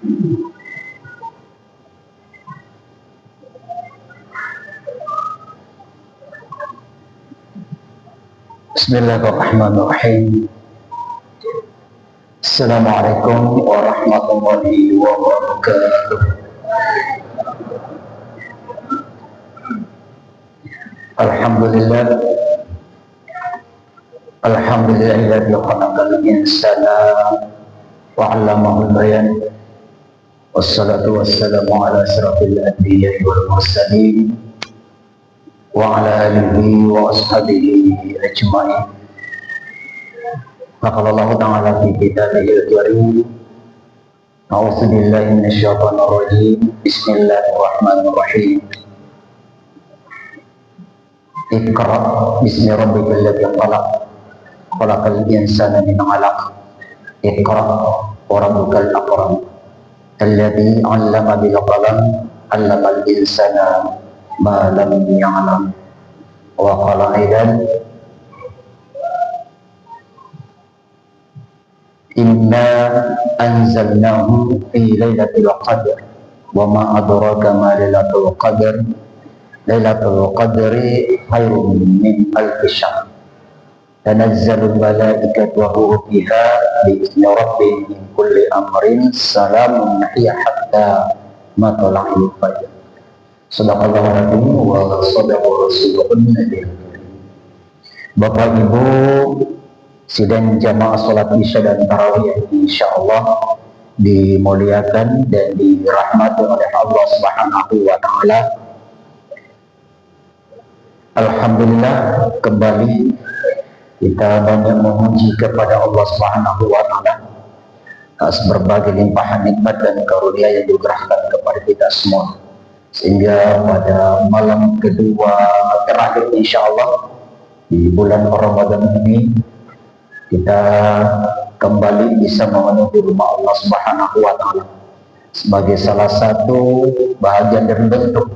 Bismillahirrahmanirrahim. Assalamualaikum warahmatullahi wabarakatuh. Alhamdulillah. Alhamdulillahilladzi khalaqal insana wa 'allamahul bayan. Wassalatu wassalamu ala asyrafil anbiya'i wal mursalin wa ala alihi wa ashabihi ajma'in. Qala Allah ta'ala fi kitabihil karim. A'udzu billahi minasyaitonir rajim. Bismillahirrahmanirrahim. Iqra bismi rabbikal ladzi khalaq. Khalaqal insana min 'alaq. Iqra wa rabbukal akram. Alladzi 'allama bil qalam. 'allamal insana ma lam ya'lam. Wa qala aidan inna anzalnahu fi lailatul qadr wa ma adraka ma lailatul qadr. Lailatul qadri khairun min alfi syahr. Tanazzalul malaikatu wa ruhu fiha bi izni rabbihim min kulli amrin salamun hiya hatta matla'il fajr. Shadaqallahu alazim wa shadaqa rasulun nabiy. Bapak Ibu sidang jamaah salat isya dan tarawih yang insyaallah dimuliakan dan dirahmati oleh Allah Subhanahu wa taala. Alhamdulillah, kembali kita banyak memuji kepada Allah Subhanahu wa taala atas berbagai limpahan nikmat dan karunia yang digerahkan kepada kita semua, sehingga pada malam kedua terakhir insyaallah di bulan Ramadan ini kita kembali bisa memenuhi rumah Allah Subhanahu wa taala sebagai salah satu bahagian dan bentuk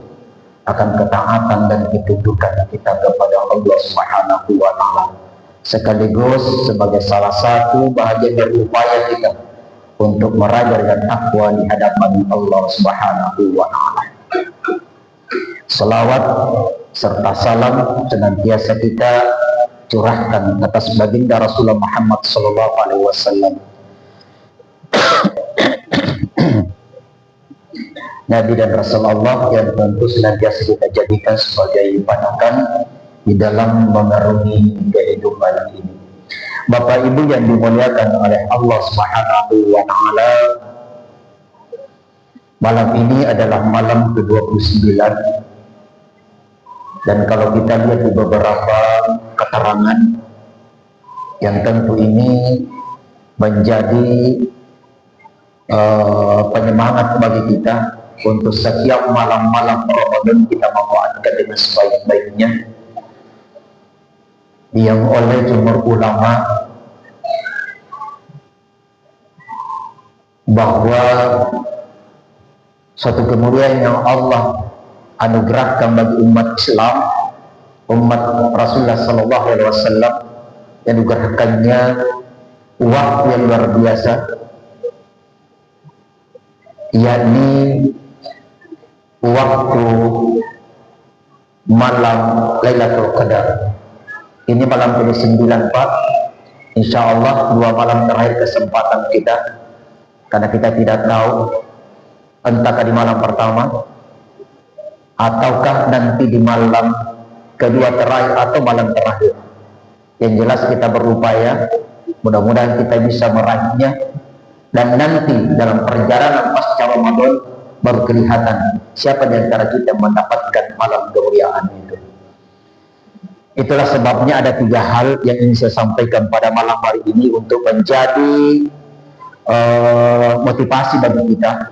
akan ketaatan dan ketundukan kita kepada Allah Subhanahu wa taala, sekaligus sebagai salah satu bahagian dari upaya kita untuk meraja dan takwa di hadapan Allah Subhanahu wa taala. Salawat serta salam senantiasa kita curahkan atas baginda Rasulullah Muhammad sallallahu alaihi wasallam, Nabi dan Rasulullah yang tentu senantiasa kita jadikan sebagai patokan di dalam mengarungi kehidupan ini. Bapak Ibu yang dimuliakan oleh Allah Subhanahu wa taala, malam ini adalah malam ke-29, dan kalau kita lihat di beberapa keterangan yang tentu ini menjadi penyemangat bagi kita untuk setiap malam-malam Ramadan kita memanfaatkan dengan sebaik-baiknya, yang oleh jumhur ulama bahwa suatu kemuliaan yang Allah anugerahkan bagi umat Islam, umat Rasulullah sallallahu alaihi wasallam, yang dianugerahkannya waktu yang luar biasa, yakni waktu malam Lailatul Qadar. Ini malam ke-9 Pak. Insyaallah 2 malam terakhir kesempatan kita, karena kita tidak tahu entahkah di malam pertama ataukah nanti di malam kedua terakhir atau malam terakhir. Yang jelas kita berupaya, mudah-mudahan kita bisa meraihnya, dan nanti dalam perjalanan pasca Ramadan baru kelihatan siapa di antara kita mendapatkan malam kemuliaan itu. Itulah sebabnya ada 3 hal yang ingin saya sampaikan pada malam hari ini untuk menjadi motivasi bagi kita,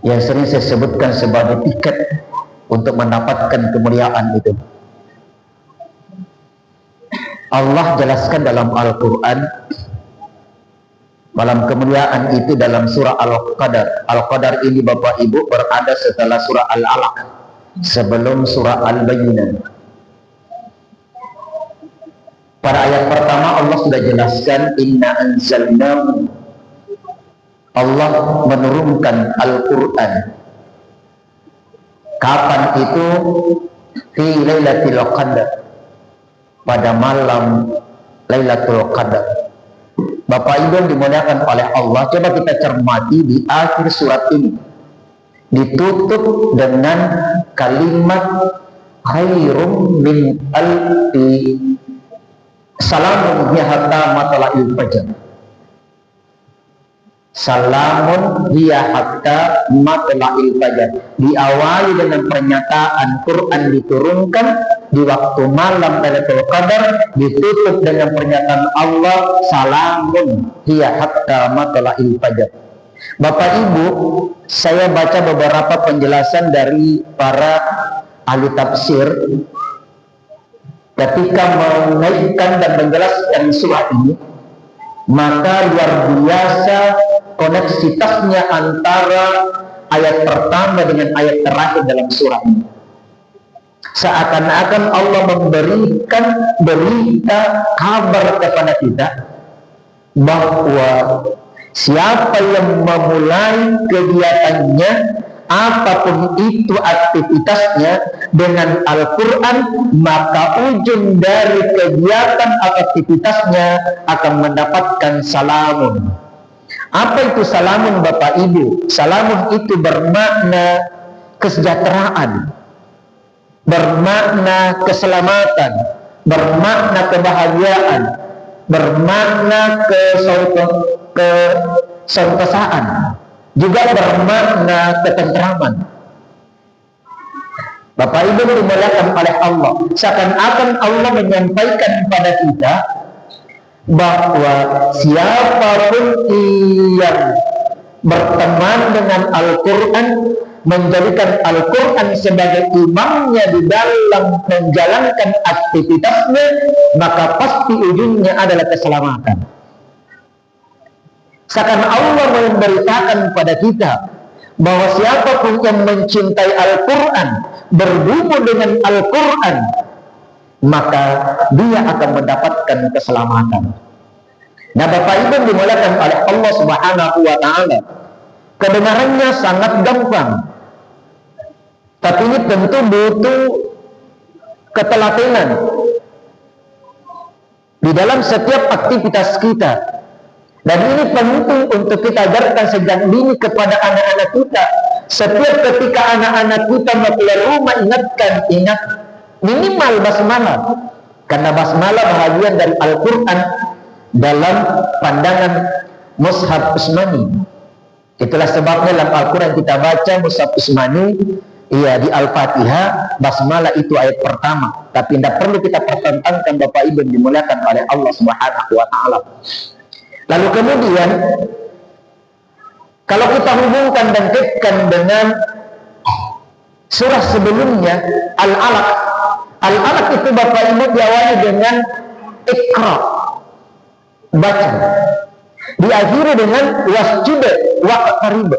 yang sering saya sebutkan sebagai tiket untuk mendapatkan kemuliaan itu. Allah jelaskan dalam Al-Quran malam kemuliaan itu dalam surah Al-Qadar. Al-Qadar ini Bapak Ibu berada setelah surah Al-Alaq, sebelum surah Al-Bayyinah. Pada ayat pertama Allah sudah jelaskan inna anzalnahu. Allah menurunkan Al-Quran. Kapan itu? Fi Lailatul Qadar, pada malam Lailatul Qadar. Bapak Ibu yang dimuliakan oleh Allah, coba kita cermati di akhir surat ini, ditutup dengan kalimat khairum min alfi salamun hiya hatta matla'il fajr. Salamun hiya hatta matla'il fajr. Diawali dengan pernyataan Quran diturunkan di waktu malam Lailatul Qadar, ditutup dengan pernyataan Allah salamun hiya hatta matla'il fajr. Bapak Ibu, saya baca beberapa penjelasan dari para ahli tafsir ketika mengaitkan dan menjelaskan surah ini, maka luar biasa koneksitasnya antara ayat pertama dengan ayat terakhir dalam surah ini. Seakan-akan Allah memberikan berita kabar kepada kita bahwa siapa yang memulai kegiatannya, apapun itu aktivitasnya dengan Al-Quran, maka ujung dari kegiatan atau aktivitasnya akan mendapatkan salamun. Apa itu salamun, Bapak Ibu? Salamun itu bermakna kesejahteraan, bermakna keselamatan, bermakna kebahagiaan, bermakna kesentosan, juga bermakna ketentraman. Bapak Ibu dimuliakan oleh Allah, seakan-akan Allah menyampaikan kepada kita bahwa siapapun yang berteman dengan Al-Quran, menjadikan Al-Quran sebagai imamnya di dalam menjalankan aktivitasnya, maka pasti ujungnya adalah keselamatan. Seakan Allah memberitakan kepada kita bahwa siapapun yang mencintai Al-Quran, bergumul dengan Al-Quran, maka dia akan mendapatkan keselamatan. Nah, Bapak Ibu dimuliakan oleh Allah Subhanahu wa Ta'ala, kebenarannya sangat gampang, tapi ini tentu butuh ketelatenan di dalam setiap aktivitas kita. Dan ini penting untuk kita ajarkan sejak dini kepada anak-anak kita. Setiap ketika anak-anak kita mau keluar rumah, ingat minimal basmalah, karena basmalah bahagian dari Al-Quran dalam pandangan Mushaf Utsmani. Itulah sebabnya dalam Al-Quran kita baca Mushaf Utsmani, iya, di Al-Fatihah basmalah itu ayat pertama, tapi tidak perlu kita pertentangkan, Bapak Ibu dimuliakan oleh Allah Subhanahu wa Ta'ala. Lalu kemudian kalau kita hubungkan dan kaitkan dengan surah sebelumnya Al-Alaq. Al-Alaq itu Bapak Ibu diawali dengan Iqra, baca, diakhiri dengan wasjud waqtarib.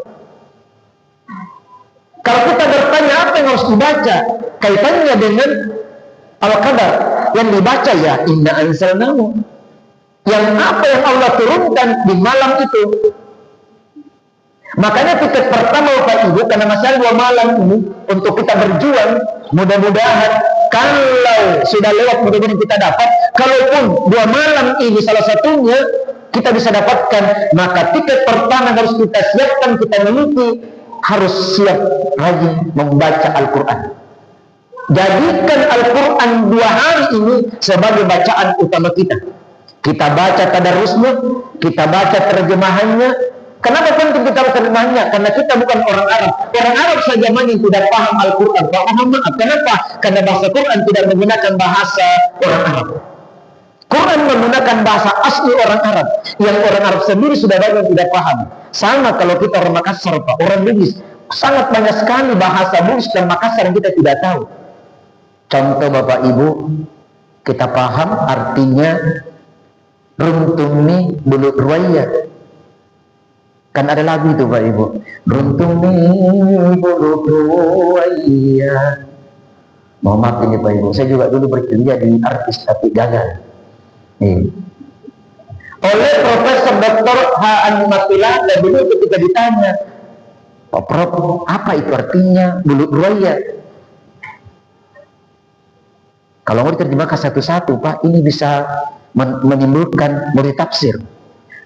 Kalau kita bertanya apa yang harus dibaca, kaitannya dengan Al-Qadar, yang dibaca ya inna anzalnahu, yang apa yang Allah turunkan di malam itu. Makanya titik pertama Bapak Ibu, karena masih ada 2 malam ini untuk kita berjuang, mudah-mudahan kalau sudah lewat mudah-mudahan kita dapat, kalaupun 2 malam ini salah satunya kita bisa dapatkan, maka tiket pertama harus kita siapkan, kita miliki, harus siap rajin membaca Al-Quran. Jadikan Al-Quran 2 hari ini sebagai bacaan utama kita. Kita baca tadarusnya, kita baca terjemahannya. Kenapa penting kita baca terjemahannya? Karena kita bukan orang Arab. Orang Arab saja yang tidak paham Al-Quran. Maaf, kenapa? Karena bahasa Quran tidak menggunakan bahasa orang Arab. Quran menggunakan bahasa asli orang Arab, yang orang Arab sendiri sudah banyak tidak paham. Sama kalau kita orang Makassar, Pak, orang Bugis, sangat banyak sekali bahasa Bugis dan Makassar yang kita tidak tahu. Contoh Bapak Ibu, kita paham artinya runtuni bulu ruaya. Kan ada lagu itu Pak Ibu, runtuni bulu ruaya. Mohon maaf ini Pak Ibu, saya juga dulu berkuliah di artis tapi gagal. oleh Profesor Dr. H. Matulana. Dulu ketika ditanya, "Pak Prof, apa itu artinya bulu buaya?" Kalau mau diterjemahkan satu-satu, Pak, ini bisa menimbulkan multitafsir.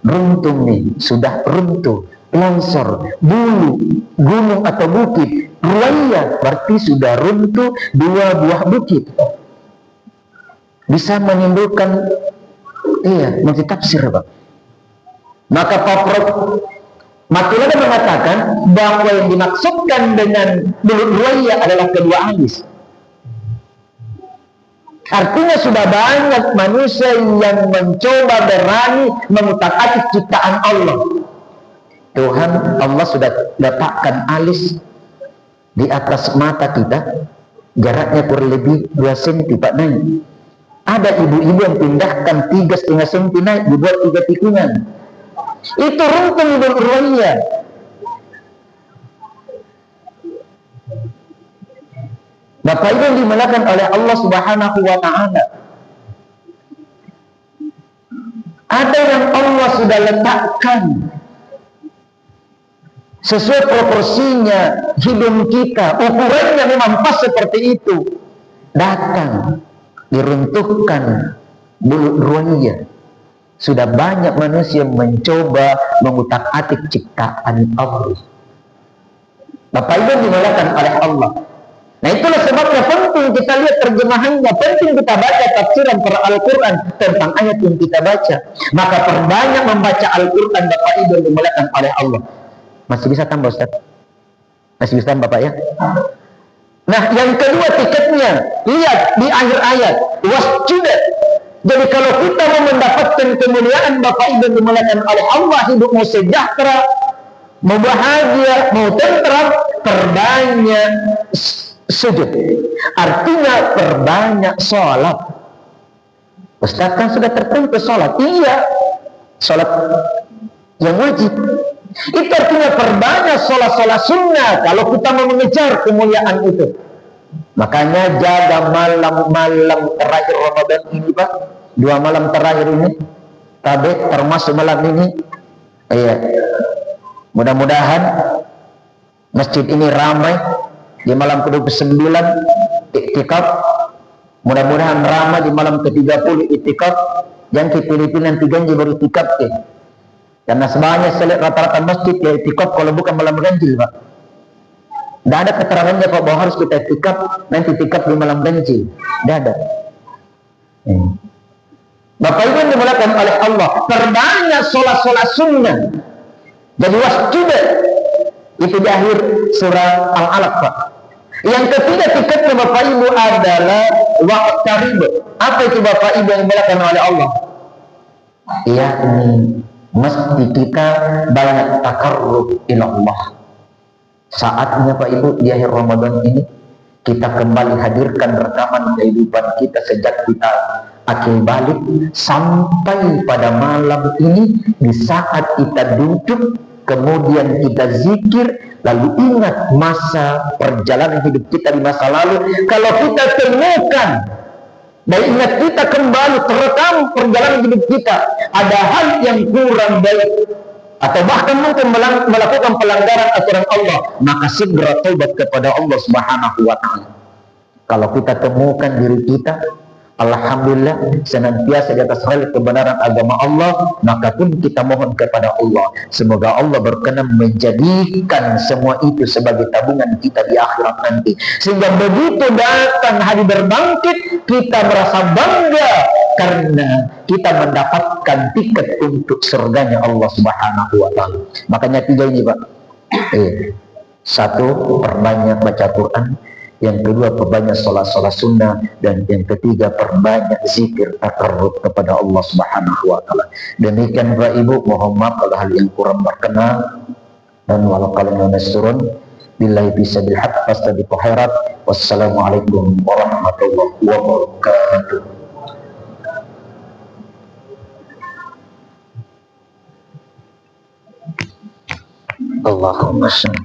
Runtuh nih, sudah runtuh, longsor, bulu, gunung atau bukit. Buaya berarti sudah runtuh 2 buah bukit. Bisa menimbulkan multitafsir, Pak. Maka Pak Prof Matulana mengatakan bahwa yang dimaksudkan dengan bulu buaya adalah kedua alis. Artinya sudah banyak manusia yang mencoba berani mengutak-atik ciptaan Allah. Tuhan Allah sudah letakkan alis di atas mata kita, jaraknya kurang lebih 2 cm Pak naik. Ada ibu-ibu yang pindahkan 3,5 cm naik, dibuat 3 tikungan. Itu runtuh bulu buaya. Bapak Ibu dimulakan oleh Allah Subhanahu wa Ta'ala. Ada yang Allah sudah letakkan sesuai proporsinya hidung kita, ukurannya memang pas seperti itu. Datang diruntuhkan bulu buaya. Sudah banyak manusia mencoba mengutak-atik ciptaan Allah. Bapak Ibu dimulakan oleh Allah. Nah, itulah sebabnya penting kita lihat terjemahannya, penting kita baca tafsiran para Al-Quran tentang ayat yang kita baca. Maka perbanyak membaca Al-Quran Bapak Ibu dimulakan oleh Allah. Masih bisa tambah Ustaz? Masih bisa tambah Bapak ya? Nah, yang kedua tiketnya, lihat di akhir ayat, wasjudat. Jadi kalau kita mau mendapatkan kemuliaan Bapak Ibu dimulakan oleh Allah, hidup mau sejahtera, mau bahagia, mau tentram, perbanyak sujud. Artinya perbanyak sholat. Ustaz kan sudah tertentu sholat. Iya, sholat yang wajib. Itu artinya perbanyak sholat-sholat sunnah kalau kita mau mengejar kemuliaan itu. Makanya jaga malam-malam terakhir Ramadan ini Pak, 2 malam terakhir ini, termasuk malam ini. Iya, mudah-mudahan masjid ini ramai. Di malam ke-29 iktikaf, mudah-mudahan ramai di malam ke-30 iktikaf. Yang ke Filipina nanti ganjil baru iktikaf karena semuanya selek rata-rata masjid ya iktikaf kalau bukan malam ganjil Pak. Tidak ada keterangannya Pak bahwa harus kita iktikaf nanti iktikaf di malam ganjil. Tidak ada. Bapak Ibu dimulakan oleh Allah, perbanyak sholat-sholat sunnah. Jadi wasjudat itu di akhir surah Al-Alaq Pak. Yang ketiga tiketnya Bapak Ibu adalah waqtarib. Apa itu Bapak Ibu yang dimulakan oleh Allah? Yakni mesti kita banyak takarrub ila Allah. Saatnya Pak Ibu di akhir Ramadan ini kita kembali hadirkan rekaman kehidupan kita sejak kita akil balik sampai pada malam ini. Di saat kita duduk kemudian kita zikir, lalu ingat masa perjalanan hidup kita di masa lalu. Kalau kita temukan dan ingat kita kembali terekam perjalanan hidup kita, ada hal yang kurang baik atau bahkan mungkin melakukan pelanggaran aturan Allah, maka segera taubat kepada Allah Subhanahu wa Ta'ala. Kalau kita temukan diri kita, alhamdulillah senantiasa di atas hal kebenaran agama Allah, maka pun kita mohon kepada Allah semoga Allah berkenan menjadikan semua itu sebagai tabungan kita di akhirat nanti, sehingga begitu datang hari berbangkit kita merasa bangga karena kita mendapatkan tiket untuk surganya Allah Subhanahu wa Ta'ala. Makanya 3 ini Pak. 1, perbanyak baca Quran. Yang kedua, perbanyak sholat-sholat sunnah. Dan yang ketiga, perbanyak zikir takarrub kepada Allah Subhanahu wa Ta'ala. Demikian Bapak Ibu, mohon maaf kalau hal yang kurang berkenan dan walau kalian nasrun billahi bisabil haq fastabiqu khairat. Wassalamualaikum warahmatullahi wabarakatuh. Allahumma salli